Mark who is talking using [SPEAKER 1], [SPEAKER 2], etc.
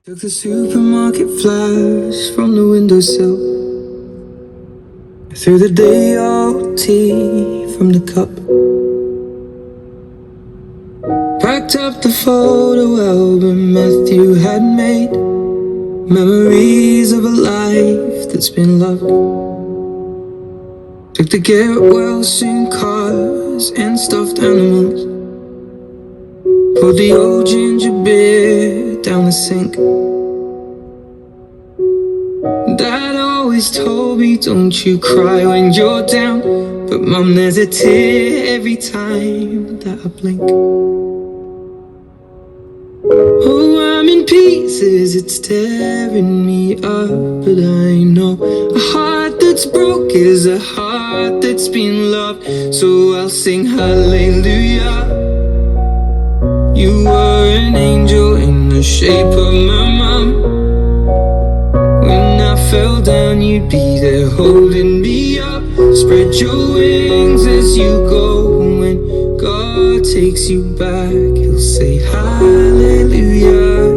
[SPEAKER 1] Took the supermarket flash from the windowsill, threw the day old tea from the cup, packed up the photo album Matthew had made, memories of a life that's been loved. Took the get well soon cars and stuffed animals, poured the old ginger beer down the sink. Dad always told me, don't you cry when you're down, but Mum, there's a tear every time that I blink. Oh, I'm in pieces, it's tearing me up, but I know a heart that's broke is a heart that's been loved, so I'll sing hallelujah. You were an angel in the shape of my mum. When I fell down, you'd be there holding me up. Spread your wings as you go. When God takes you back, he'll say hallelujah.